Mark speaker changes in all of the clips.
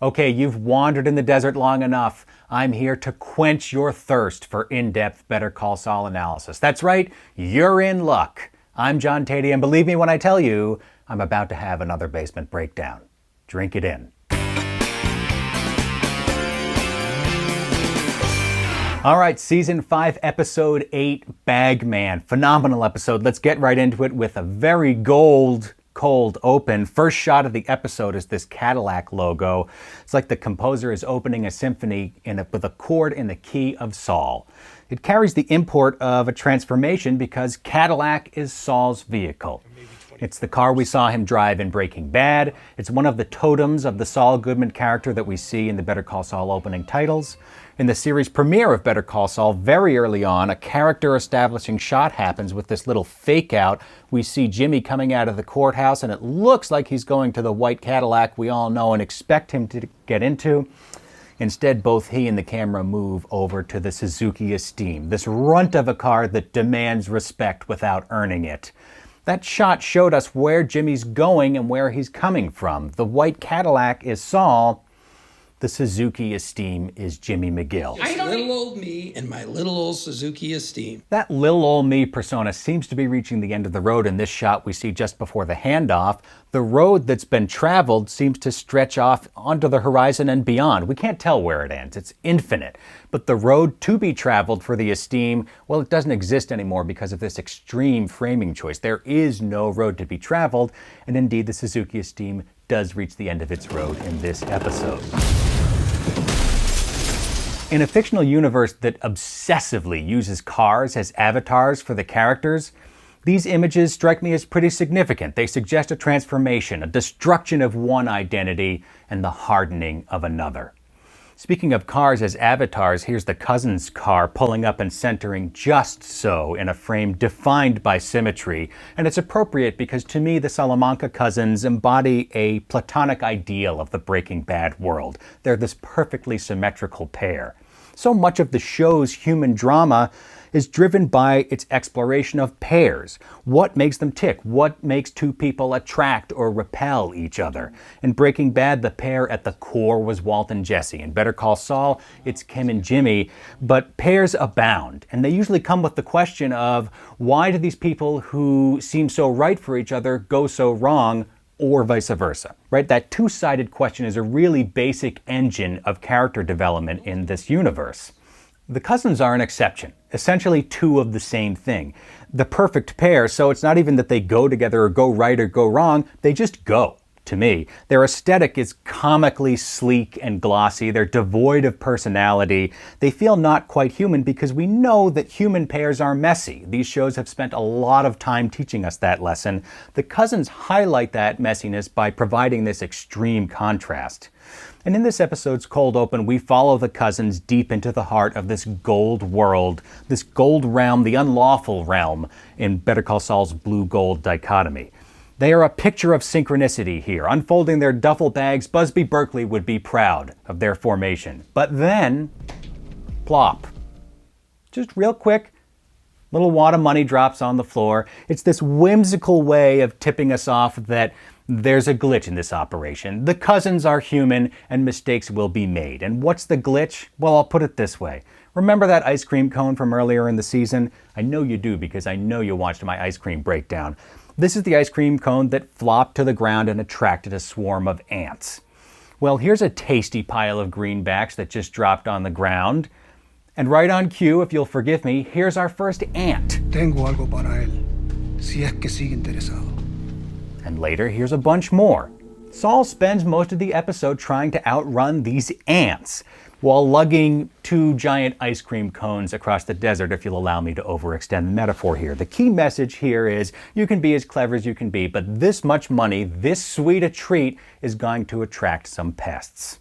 Speaker 1: Okay, you've wandered in the desert long enough. I'm here to quench your thirst for in-depth Better Call Saul analysis. That's right, you're in luck. I'm John Teti, and believe me when I tell you, I'm about to have another basement breakdown. Drink it in. All right, Season 5, Episode 8, Bagman. Phenomenal episode. Let's get right into it with a very cold open. First shot of the episode is this Cadillac logo. It's like the composer is opening a symphony with a chord in the key of Saul. It carries the import of a transformation because Cadillac is Saul's vehicle. It's the car we saw him drive in Breaking Bad. It's one of the totems of the Saul Goodman character that we see in the Better Call Saul opening titles. In the series premiere of Better Call Saul, very early on, a character establishing shot happens with this little fake out. We see Jimmy coming out of the courthouse, and it looks like he's going to the white Cadillac we all know and expect him to get into. Instead, both he and the camera move over to the Suzuki Esteem, this runt of a car that demands respect without earning it. That shot showed us where Jimmy's going and where he's coming from. The white Cadillac is Saul. The Suzuki Esteem is Jimmy McGill.
Speaker 2: Just little old me and my little old Suzuki Esteem.
Speaker 1: That little old me persona seems to be reaching the end of the road in this shot we see just before the handoff. The road that's been traveled seems to stretch off onto the horizon and beyond. We can't tell where it ends. It's infinite. But the road to be traveled for the Esteem, well, it doesn't exist anymore because of this extreme framing choice. There is no road to be traveled, and indeed the Suzuki Esteem does reach the end of its road in this episode. In a fictional universe that obsessively uses cars as avatars for the characters, these images strike me as pretty significant. They suggest a transformation, a destruction of one identity, and the hardening of another. Speaking of cars as avatars, here's the cousin's car pulling up and centering just so in a frame defined by symmetry. And it's appropriate because to me, the Salamanca cousins embody a platonic ideal of the Breaking Bad world. They're this perfectly symmetrical pair. So much of the show's human drama is driven by its exploration of pairs. What makes them tick? What makes two people attract or repel each other? In Breaking Bad, the pair at the core was Walt and Jesse. In Better Call Saul, it's Kim and Jimmy. But pairs abound, and they usually come with the question of why do these people who seem so right for each other go so wrong, or vice versa, right? That two-sided question is a really basic engine of character development in this universe. The cousins are an exception, essentially two of the same thing. The perfect pair, so it's not even that they go together or go right or go wrong, they just go, to me. Their aesthetic is comically sleek and glossy. They're devoid of personality. They feel not quite human because we know that human pairs are messy. These shows have spent a lot of time teaching us that lesson. The cousins highlight that messiness by providing this extreme contrast. And in this episode's cold open, we follow the cousins deep into the heart of this gold world, this gold realm, the unlawful realm in Better Call Saul's blue-gold dichotomy. They are a picture of synchronicity here. Unfolding their duffel bags, Busby Berkeley would be proud of their formation. But then, plop. Just real quick, little wad of money drops on the floor. It's this whimsical way of tipping us off that there's a glitch in this operation. The cousins are human and mistakes will be made. And what's the glitch? Well, I'll put it this way. Remember that ice cream cone from earlier in the season? I know you do because I know you watched my ice cream breakdown. This is the ice cream cone that flopped to the ground and attracted a swarm of ants. Well, here's a tasty pile of greenbacks that just dropped on the ground. And right on cue, if you'll forgive me, here's our first ant.
Speaker 3: Tengo algo para él, si es que sigue interesado.
Speaker 1: And later, here's a bunch more. Saul spends most of the episode trying to outrun these ants while lugging two giant ice cream cones across the desert, if you'll allow me to overextend the metaphor here. The key message here is you can be as clever as you can be, but this much money, this sweet a treat, is going to attract some pests.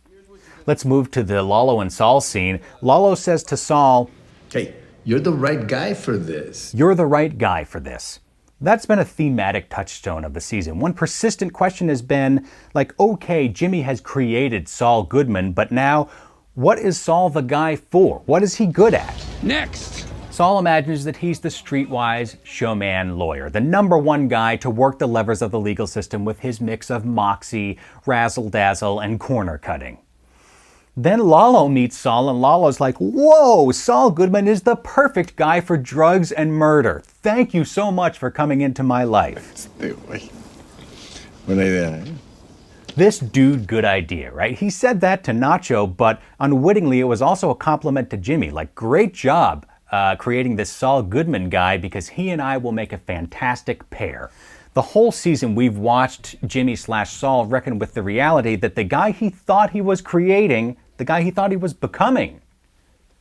Speaker 1: Let's move to the Lalo and Saul scene. Lalo says to Saul,
Speaker 4: "Hey, you're the right guy for this."
Speaker 1: "You're the right guy for this." That's been a thematic touchstone of the season. One persistent question has been, like, okay, Jimmy has created Saul Goodman, but now, what is Saul the guy for? What is he good at?
Speaker 2: Next!
Speaker 1: Saul imagines that he's the streetwise showman lawyer, the number one guy to work the levers of the legal system with his mix of moxie, razzle-dazzle, and corner cutting. Then Lalo meets Saul, and Lalo's like, whoa, Saul Goodman is the perfect guy for drugs and murder. Thank you so much for coming into my life.
Speaker 4: Buena idea, eh?
Speaker 1: This dude, good idea, right? He said that to Nacho, but unwittingly it was also a compliment to Jimmy. Like, great job creating this Saul Goodman guy, because he and I will make a fantastic pair. The whole season we've watched Jimmy/Saul reckon with the reality that the guy he thought he was creating, the guy he thought he was becoming,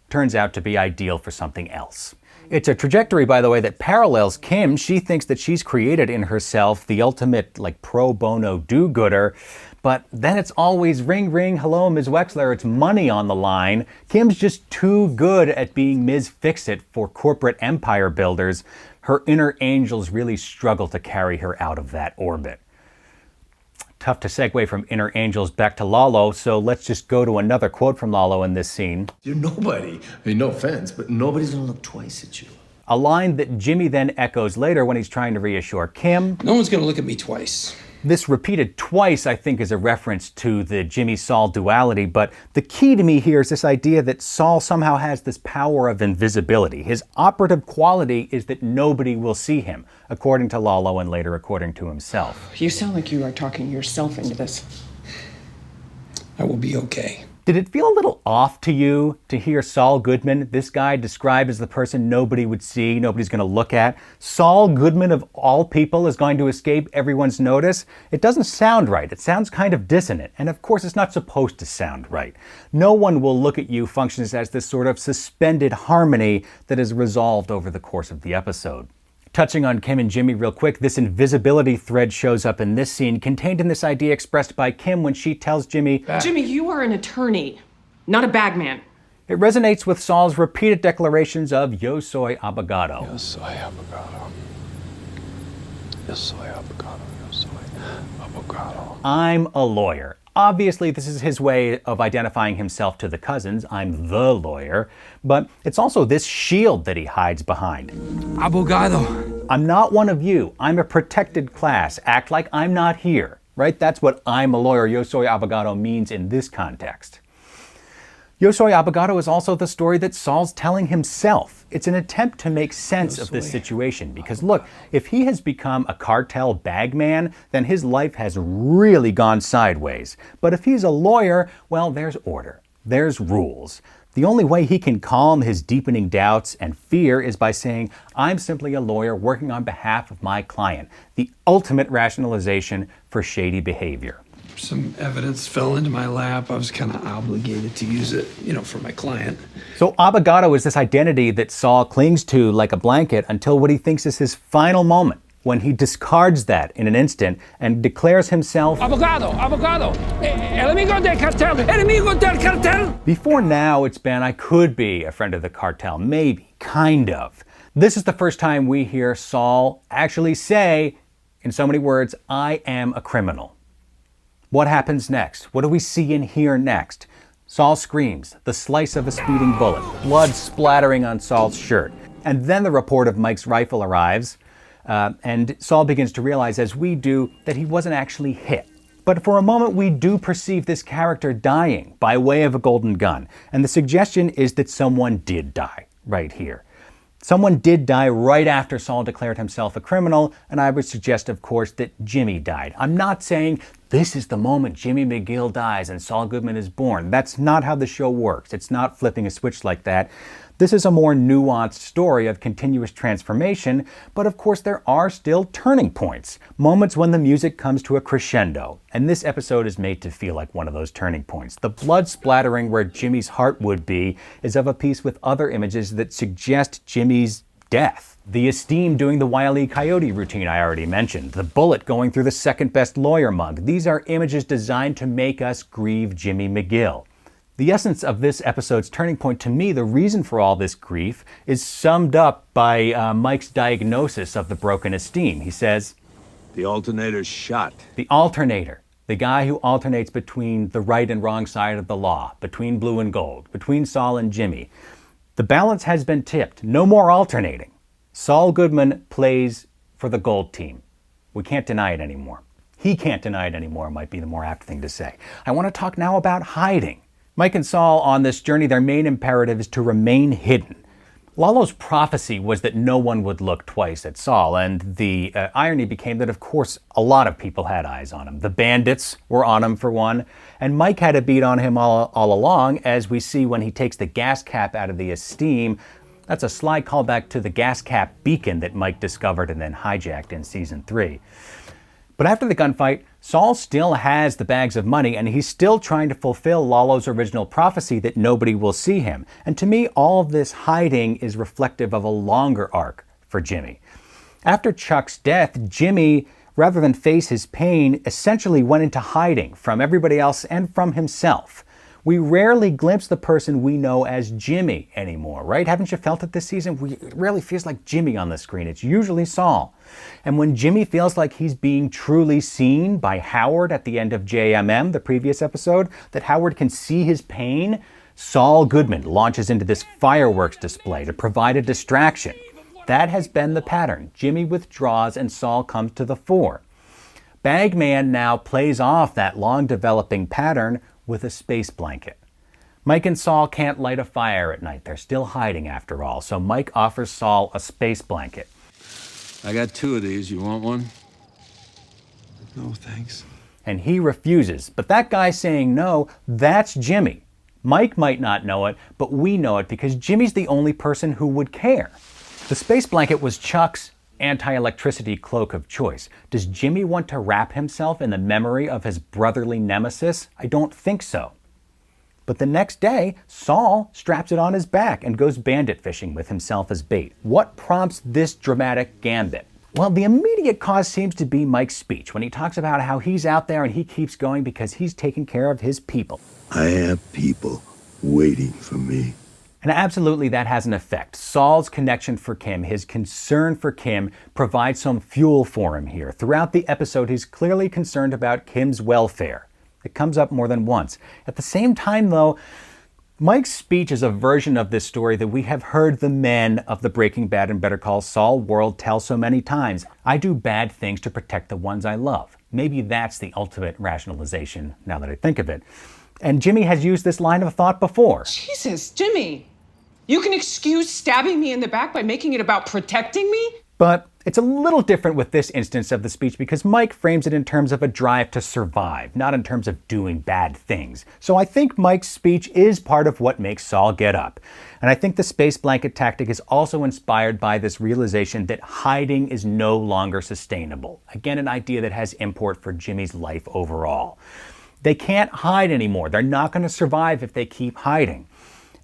Speaker 1: turns out to be ideal for something else. It's a trajectory, by the way, that parallels Kim. She thinks that she's created in herself the ultimate, like, pro bono do-gooder, but then it's always ring, ring, hello, Ms. Wexler, it's money on the line. Kim's just too good at being Ms. Fix-It for corporate empire builders. Her inner angels really struggle to carry her out of that orbit. Tough to segue from inner angels back to Lalo, so let's just go to another quote from Lalo in this scene.
Speaker 4: You're nobody. I mean, no offense, but nobody's gonna look twice at you.
Speaker 1: A line that Jimmy then echoes later when he's trying to reassure Kim.
Speaker 2: No one's going to look at me twice.
Speaker 1: This repeated twice, I think, is a reference to the Jimmy-Saul duality, but the key to me here is this idea that Saul somehow has this power of invisibility. His operative quality is that nobody will see him, according to Lalo and later according to himself.
Speaker 5: You sound like you are talking yourself into this.
Speaker 2: I will be okay.
Speaker 1: Did it feel a little off to you to hear Saul Goodman, this guy, described as the person nobody would see, nobody's going to look at? Saul Goodman, of all people, is going to escape everyone's notice? It doesn't sound right. It sounds kind of dissonant. And of course, it's not supposed to sound right. No one will look at you functions as this sort of suspended harmony that is resolved over the course of the episode. Touching on Kim and Jimmy real quick, this invisibility thread shows up in this scene, contained in this idea expressed by Kim when she tells Jimmy,
Speaker 5: Jimmy, you are an attorney, not a bagman.
Speaker 1: It resonates with Saul's repeated declarations of yo soy abogado.
Speaker 6: Yo soy abogado. Yo soy abogado. Yo soy abogado.
Speaker 1: I'm a lawyer. Obviously, this is his way of identifying himself to the cousins. I'm the lawyer. But it's also this shield that he hides behind.
Speaker 2: Abogado.
Speaker 1: I'm not one of you. I'm a protected class. Act like I'm not here, right? That's what I'm a lawyer, yo soy abogado means in this context. Yo soy abogado is also the story that Saul's telling himself. It's an attempt to make sense of this situation because look, if he has become a cartel bagman, then his life has really gone sideways. But if he's a lawyer, well, there's order. There's rules. The only way he can calm his deepening doubts and fear is by saying, I'm simply a lawyer working on behalf of my client. The ultimate rationalization for shady behavior.
Speaker 2: Some evidence fell into my lap. I was kind of obligated to use it, for my client.
Speaker 1: So abogado is this identity that Saul clings to like a blanket until what he thinks is his final moment, when he discards that in an instant and declares himself
Speaker 2: Abogado, abogado, enemigo del cartel, enemigo del cartel.
Speaker 1: Before now, it's been, I could be a friend of the cartel, maybe, kind of. This is the first time we hear Saul actually say, in so many words, I am a criminal. What happens next? What do we see and hear next? Saul screams, the slice of a speeding bullet, blood splattering on Saul's shirt. And then the report of Mike's rifle arrives, and Saul begins to realize, as we do, that he wasn't actually hit. But for a moment, we do perceive this character dying by way of a golden gun. And the suggestion is that someone did die right here. Someone did die right after Saul declared himself a criminal, and I would suggest, of course, that Jimmy died. I'm not saying this is the moment Jimmy McGill dies and Saul Goodman is born. That's not how the show works. It's not flipping a switch like that. This is a more nuanced story of continuous transformation, but of course there are still turning points, moments when the music comes to a crescendo, and this episode is made to feel like one of those turning points. The blood splattering where Jimmy's heart would be is of a piece with other images that suggest Jimmy's death. The Esteem doing the Wile E. Coyote routine I already mentioned, the bullet going through the second best lawyer mug. These are images designed to make us grieve Jimmy McGill. The essence of this episode's turning point, to me, the reason for all this grief, is summed up by Mike's diagnosis of the broken Esteem. He says,
Speaker 6: The alternator's shot.
Speaker 1: the alternator, the guy who alternates between the right and wrong side of the law, between blue and gold, between Saul and Jimmy. The balance has been tipped. No more alternating. Saul Goodman plays for the gold team. We can't deny it anymore. He can't deny it anymore, might be the more apt thing to say. I want to talk now about hiding. Mike and Saul on this journey, their main imperative is to remain hidden. Lalo's prophecy was that no one would look twice at Saul, and the irony became that, of course, a lot of people had eyes on him. The bandits were on him, for one, and Mike had a beat on him all along, as we see when he takes the gas cap out of the Esteem. That's a sly callback to the gas cap beacon that Mike discovered and then hijacked in Season 3. But after the gunfight, Saul still has the bags of money, and he's still trying to fulfill Lalo's original prophecy that nobody will see him. And to me, all of this hiding is reflective of a longer arc for Jimmy. After Chuck's death, Jimmy, rather than face his pain, essentially went into hiding from everybody else and from himself. We rarely glimpse the person we know as Jimmy anymore, right? Haven't you felt it this season? It rarely feels like Jimmy on the screen. It's usually Saul. And when Jimmy feels like he's being truly seen by Howard at the end of JMM, the previous episode, that Howard can see his pain, Saul Goodman launches into this fireworks display to provide a distraction. That has been the pattern. Jimmy withdraws and Saul comes to the fore. Bagman now plays off that long-developing pattern with a space blanket. Mike and Saul can't light a fire at night. They're still hiding after all, so Mike offers Saul a space blanket.
Speaker 7: I got 2 of these. You want one?
Speaker 2: No, thanks.
Speaker 1: And he refuses. But that guy saying no, that's Jimmy. Mike might not know it, but we know it because Jimmy's the only person who would care. The space blanket was Chuck's anti-electricity cloak of choice. Does Jimmy want to wrap himself in the memory of his brotherly nemesis? I don't think so. But the next day, Saul straps it on his back and goes bandit fishing with himself as bait. What prompts this dramatic gambit? Well, the immediate cause seems to be Mike's speech when he talks about how he's out there and he keeps going because he's taking care of his people.
Speaker 8: I have people waiting for me.
Speaker 1: And absolutely that has an effect. Saul's connection for Kim, his concern for Kim, provides some fuel for him here. Throughout the episode, he's clearly concerned about Kim's welfare. It comes up more than once. At the same time, though, Mike's speech is a version of this story that we have heard the men of the Breaking Bad and Better Call Saul world tell so many times. I do bad things to protect the ones I love. Maybe that's the ultimate rationalization, now that I think of it. And Jimmy has used this line of thought before.
Speaker 5: Jesus, Jimmy. You can excuse stabbing me in the back by making it about protecting me?
Speaker 1: But it's a little different with this instance of the speech because Mike frames it in terms of a drive to survive, not in terms of doing bad things. So I think Mike's speech is part of what makes Saul get up. And I think the space blanket tactic is also inspired by this realization that hiding is no longer sustainable. Again, an idea that has import for Jimmy's life overall. They can't hide anymore. They're not going to survive if they keep hiding.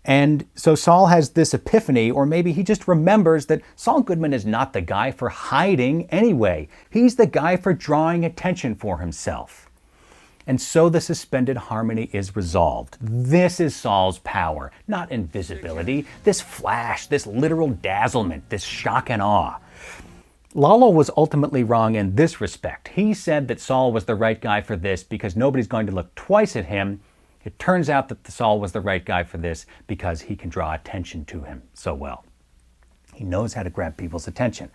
Speaker 1: And so Saul has this epiphany, or maybe he just remembers that Saul Goodman is not the guy for hiding anyway. He's the guy for drawing attention for himself. And so the suspended harmony is resolved. This is Saul's power, not invisibility, this flash, this literal dazzlement, this shock and awe. Lalo was ultimately wrong in this respect. He said that Saul was the right guy for this because nobody's going to look twice at him. It turns out that Saul was the right guy for this because he can draw attention to him so well. He knows how to grab people's attention.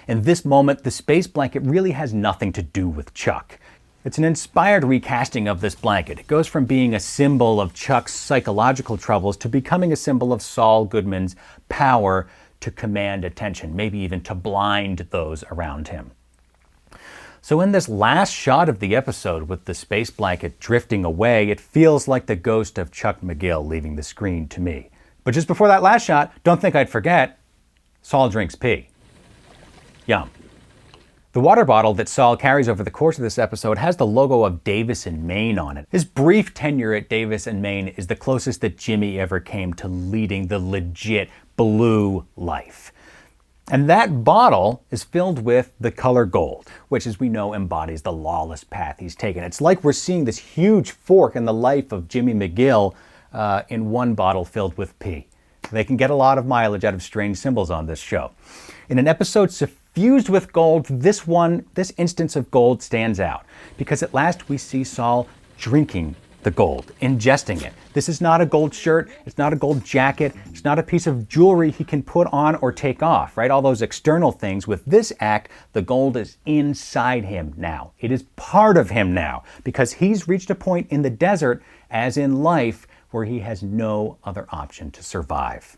Speaker 1: In this moment, the space blanket really has nothing to do with Chuck. It's an inspired recasting of this blanket. It goes from being a symbol of Chuck's psychological troubles to becoming a symbol of Saul Goodman's power to command attention, maybe even to blind those around him. So in this last shot of the episode with the space blanket drifting away, it feels like the ghost of Chuck McGill leaving the screen to me. But just before that last shot, don't think I'd forget, Saul drinks pee. Yum. The water bottle that Saul carries over the course of this episode has the logo of Davis and Maine on it. His brief tenure at Davis and Maine is the closest that Jimmy ever came to leading the legit blue life. And that bottle is filled with the color gold, which, as we know, embodies the lawless path he's taken. It's like we're seeing this huge fork in the life of Jimmy McGill in one bottle filled with pee. They can get a lot of mileage out of strange symbols on this show. In an episode suffused with gold, this instance of gold stands out because at last we see Saul drinking the gold, ingesting it. This is not a gold shirt, it's not a gold jacket, it's not a piece of jewelry he can put on or take off, right? All those external things. With this act, the gold is inside him now. It is part of him now because he's reached a point in the desert, as in life, where he has no other option to survive.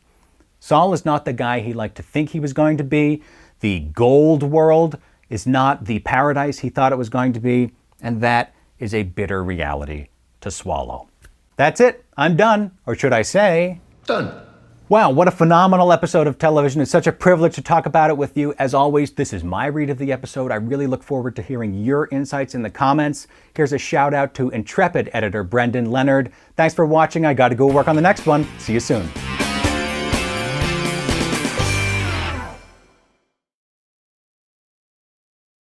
Speaker 1: Saul is not the guy he liked to think he was going to be. The gold world is not the paradise he thought it was going to be, and that is a bitter reality to swallow. That's it. I'm done. Or should I say...
Speaker 4: Done.
Speaker 1: Wow, what a phenomenal episode of television. It's such a privilege to talk about it with you. As always, this is my read of the episode. I really look forward to hearing your insights in the comments. Here's a shout out to intrepid editor Brendan Leonard. Thanks for watching. I got to go work on the next one. See you soon.